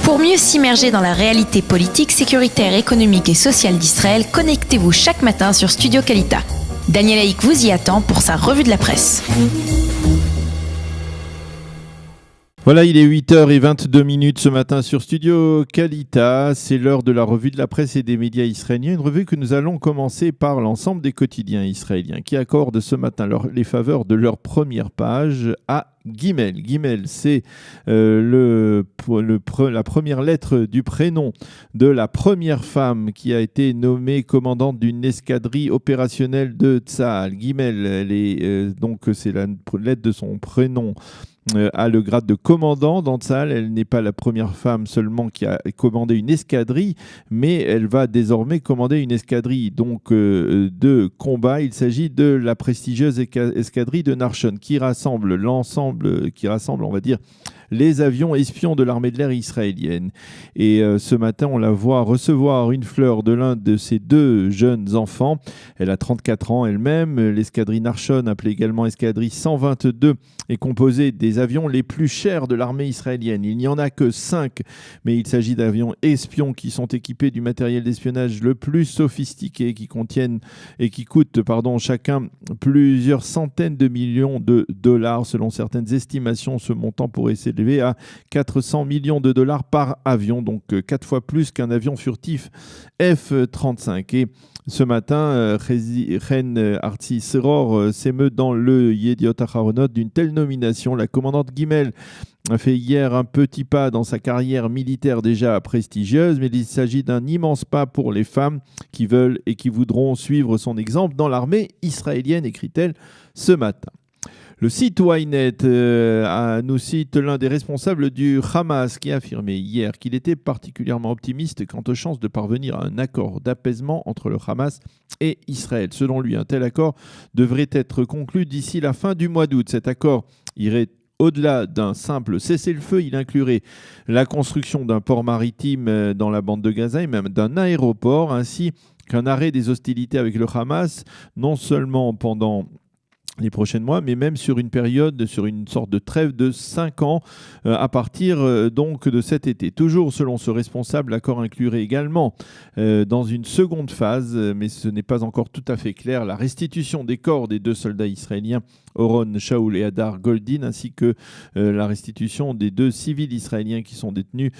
Pour mieux s'immerger dans la réalité politique, sécuritaire, économique et sociale d'Israël, connectez-vous chaque matin sur Studio Kalita. Daniel Haïk vous y attend pour sa revue de la presse. Voilà, il est 8h22 ce matin sur Studio Kalita. C'est l'heure de la revue de la presse et des médias israéliens. Une revue que nous allons commencer par l'ensemble des quotidiens israéliens qui accordent ce matin les faveurs de leur première page à Gimel. Gimel, c'est la première lettre du prénom de la première femme qui a été nommée commandante d'une escadrille opérationnelle de Tsahal. Gimel, c'est la lettre de son prénom. A le grade de commandant dans Tsahal. Elle n'est pas la première femme seulement qui a commandé une escadrille, mais elle va désormais commander une escadrille de combat. Il s'agit de la prestigieuse escadrille de Narshon qui rassemble, on va dire, les avions espions de l'armée de l'air israélienne. Et ce matin, on la voit recevoir une fleur de l'un de ses deux jeunes enfants. Elle a 34 ans elle-même. L'escadrille Narshon, appelée également escadrille 122, est composée des avions les plus chers de l'armée israélienne. Il n'y en a que 5, mais il s'agit d'avions espions qui sont équipés du matériel d'espionnage le plus sophistiqué, qui coûtent chacun plusieurs centaines de millions de dollars. Selon certaines estimations, ce montant pourrait s'élever à 400 millions de dollars par avion, donc 4 fois plus qu'un avion furtif F-35. Et ce matin, Ren Artsi Seror s'émeut dans le Yediot Aharonot d'une telle nomination. La commandante Gimel a fait hier un petit pas dans sa carrière militaire déjà prestigieuse, mais il s'agit d'un immense pas pour les femmes qui veulent et qui voudront suivre son exemple dans l'armée israélienne, écrit-elle ce matin. Le site Ynet nous cite l'un des responsables du Hamas qui a affirmé hier qu'il était particulièrement optimiste quant aux chances de parvenir à un accord d'apaisement entre le Hamas et Israël. Selon lui, un tel accord devrait être conclu d'ici la fin du mois d'août. Cet accord irait au-delà d'un simple cessez-le-feu. Il inclurait la construction d'un port maritime dans la bande de Gaza et même d'un aéroport, ainsi qu'un arrêt des hostilités avec le Hamas, non seulement pendant les prochains mois, mais même sur une sorte de trêve de 5 ans à partir donc de cet été. Toujours selon ce responsable, l'accord inclurait également dans une seconde phase, mais ce n'est pas encore tout à fait clair, la restitution des corps des 2 soldats israéliens, Oron Shaul et Hadar Goldin, ainsi que la restitution des 2 civils israéliens qui sont détenus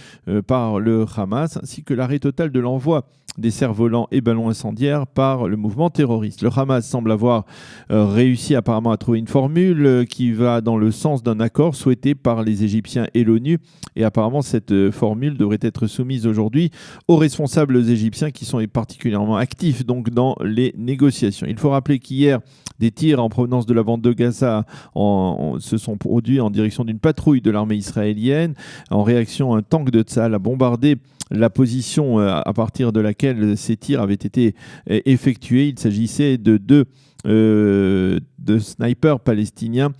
par le Hamas, ainsi que l'arrêt total de l'envoi des cerfs-volants et ballons incendiaires par le mouvement terroriste. Le Hamas semble avoir réussi apparemment à trouver une formule qui va dans le sens d'un accord souhaité par les Égyptiens et l'ONU. Et apparemment, cette formule devrait être soumise aujourd'hui aux responsables égyptiens qui sont particulièrement actifs donc, dans les négociations. Il faut rappeler qu'hier, des tirs en provenance de la bande de Gaza se sont produits en direction d'une patrouille de l'armée israélienne. En réaction, un tank de Tsahal a bombardé la position à partir de laquelle ces tirs avaient été effectués. Il s'agissait de 2 snipers palestiniens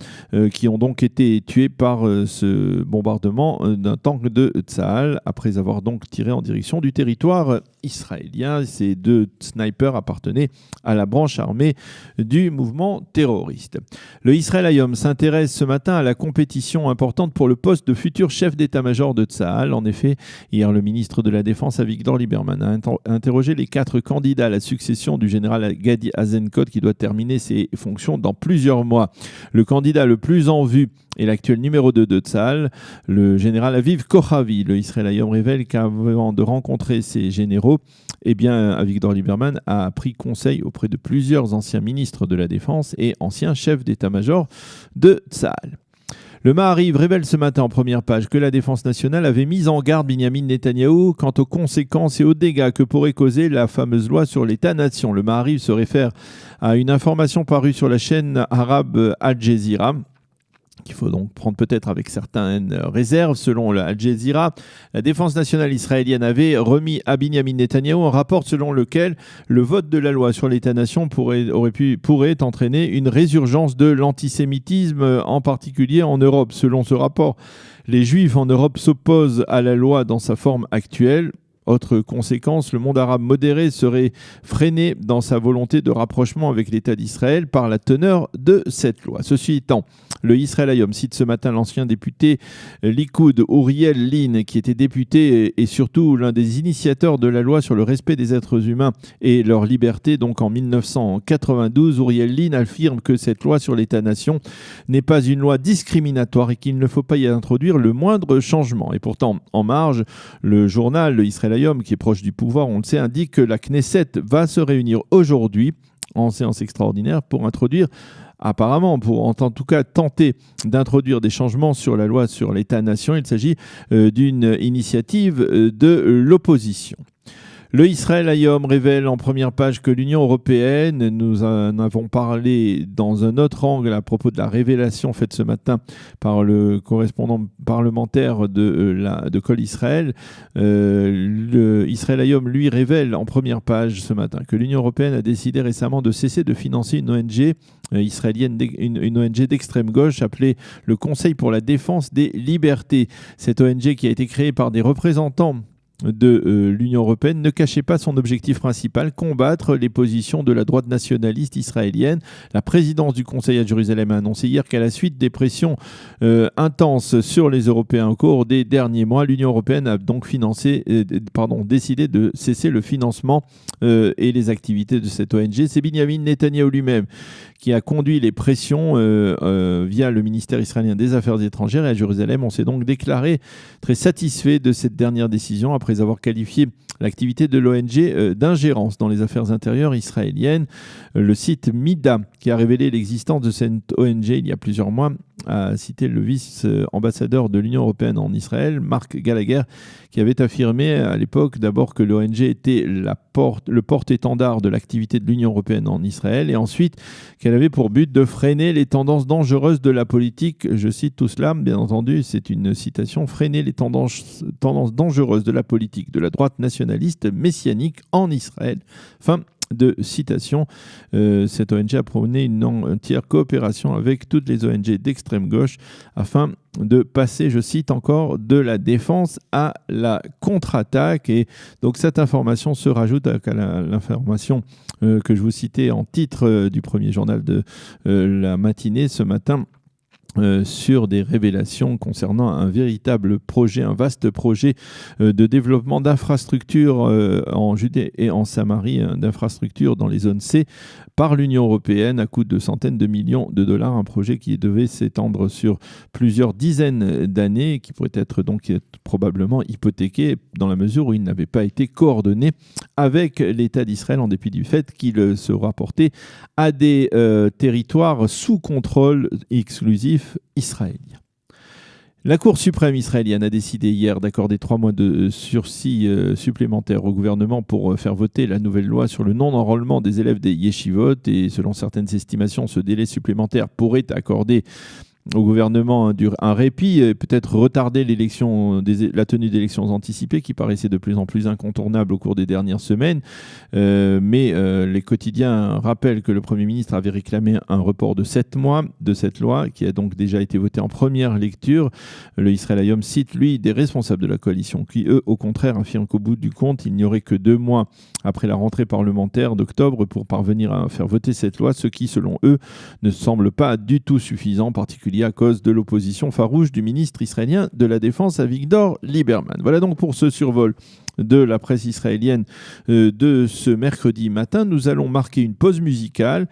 qui ont donc été tués par ce bombardement d'un tank de Tsahal après avoir donc tiré en direction du territoire israélien. Ces 2 snipers appartenaient à la branche armée du mouvement terroriste. Le Israël Hayom s'intéresse ce matin à la compétition importante pour le poste de futur chef d'état-major de Tsahal. En effet, hier, le ministre de la Défense, Avigdor Lieberman, a interrogé les 4 candidats à la succession du général Gadi Eisenkot qui doit terminer ses fonctions dans plusieurs mois. Le candidat le plus en vue est l'actuel numéro 2 de Tsahal, le général Aviv Kochavi. Le Israël Hayom révèle qu'avant de rencontrer ces généraux, Avigdor Lieberman a pris conseil auprès de plusieurs anciens ministres de la Défense et anciens chefs d'état-major de Tsahal. Le Maariv révèle ce matin en première page que la Défense nationale avait mis en garde Binyamin Netanyahou quant aux conséquences et aux dégâts que pourrait causer la fameuse loi sur l'État-nation. Le Maariv se réfère à une information parue sur la chaîne arabe Al Jazeera, qu'il faut donc prendre peut-être avec certaines réserves. Selon le Al Jazeera, la défense nationale israélienne avait remis à Binyamin Netanyahou un rapport selon lequel le vote de la loi sur l'État-nation pourrait entraîner une résurgence de l'antisémitisme, en particulier en Europe. Selon ce rapport, les Juifs en Europe s'opposent à la loi dans sa forme actuelle. Autre conséquence, le monde arabe modéré serait freiné dans sa volonté de rapprochement avec l'État d'Israël par la teneur de cette loi. Ceci étant, le Israël Hayom cite ce matin l'ancien député Likoud Uriel Lin, qui était député et surtout l'un des initiateurs de la loi sur le respect des êtres humains et leur liberté. Donc en 1992, Uriel Lin affirme que cette loi sur l'État-nation n'est pas une loi discriminatoire et qu'il ne faut pas y introduire le moindre changement. Et pourtant, en marge, le journal, le Israël Hayom, qui est proche du pouvoir, on le sait, indique que la Knesset va se réunir aujourd'hui en séance extraordinaire pour introduire, apparemment, pour en tout cas tenter d'introduire des changements sur la loi sur l'État-nation. Il s'agit d'une initiative de l'opposition. Le Israël Hayom révèle en première page que l'Union européenne, nous en avons parlé dans un autre angle à propos de la révélation faite ce matin par le correspondant parlementaire de Kol Israël. Le Israël Hayom, lui, révèle en première page ce matin que l'Union européenne a décidé récemment de cesser de financer une ONG israélienne, une ONG d'extrême gauche appelée le Conseil pour la défense des libertés. Cette ONG qui a été créée par des représentants de l'Union européenne ne cachait pas son objectif principal, combattre les positions de la droite nationaliste israélienne. La présidence du Conseil à Jérusalem a annoncé hier qu'à la suite des pressions intenses sur les Européens au cours des derniers mois, l'Union européenne a donc décidé de cesser le financement et les activités de cette ONG. C'est Benyamin Netanyahou lui-même qui a conduit les pressions via le ministère israélien des Affaires étrangères, et à Jérusalem, on s'est donc déclaré très satisfait de cette dernière décision après avoir qualifié l'activité de l'ONG d'ingérence dans les affaires intérieures israéliennes. Le site Mida, qui a révélé l'existence de cette ONG il y a plusieurs mois, a cité le vice-ambassadeur de l'Union européenne en Israël, Mark Gallagher, qui avait affirmé à l'époque d'abord que l'ONG était le porte-étendard de l'activité de l'Union européenne en Israël, et ensuite qu'elle avait pour but de freiner les tendances dangereuses de la politique. Je cite tout cela, bien entendu, c'est une citation: freiner les tendances dangereuses de la politique de la droite nationaliste messianique en Israël. Fin de citation. Cette ONG a prôné une entière coopération avec toutes les ONG d'extrême gauche afin de passer, je cite encore, de la défense à la contre-attaque. Et donc cette information se rajoute à l'information que je vous citais en titre du premier journal de la matinée ce matin, sur des révélations concernant un véritable projet, un vaste projet de développement d'infrastructures en Judée et en Samarie, d'infrastructures dans les zones C par l'Union européenne à coût de centaines de millions de dollars, un projet qui devait s'étendre sur plusieurs dizaines d'années et qui pourrait être donc probablement hypothéqué dans la mesure où il n'avait pas été coordonné avec l'État d'Israël, en dépit du fait qu'il se rapportait à des territoires sous contrôle exclusif israélien. La Cour suprême israélienne a décidé hier d'accorder 3 mois de sursis supplémentaires au gouvernement pour faire voter la nouvelle loi sur le non-enrôlement des élèves des yeshivot. Et selon certaines estimations, ce délai supplémentaire pourrait accorder au gouvernement un répit, peut-être retarder la tenue d'élections anticipées qui paraissaient de plus en plus incontournables au cours des dernières semaines. Mais les quotidiens rappellent que le Premier ministre avait réclamé un report de 7 mois de cette loi qui a donc déjà été votée en première lecture. Le Israël Hayom cite, lui, des responsables de la coalition qui, eux, au contraire, affirment qu'au bout du compte, il n'y aurait que 2 mois après la rentrée parlementaire d'octobre pour parvenir à faire voter cette loi, ce qui, selon eux, ne semble pas du tout suffisant, particulièrement à cause de l'opposition farouche du ministre israélien de la Défense, Avigdor Lieberman. Voilà donc pour ce survol de la presse israélienne de ce mercredi matin. Nous allons marquer une pause musicale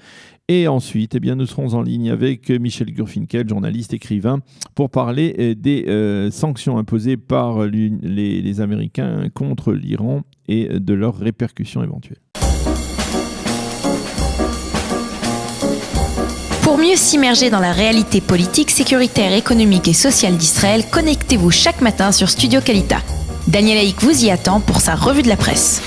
et ensuite nous serons en ligne avec Michel Gurfinkel, journaliste, écrivain, pour parler des sanctions imposées par les Américains contre l'Iran et de leurs répercussions éventuelles. Pour mieux s'immerger dans la réalité politique, sécuritaire, économique et sociale d'Israël, connectez-vous chaque matin sur Studio Kalita. Daniel Haïk vous y attend pour sa revue de la presse.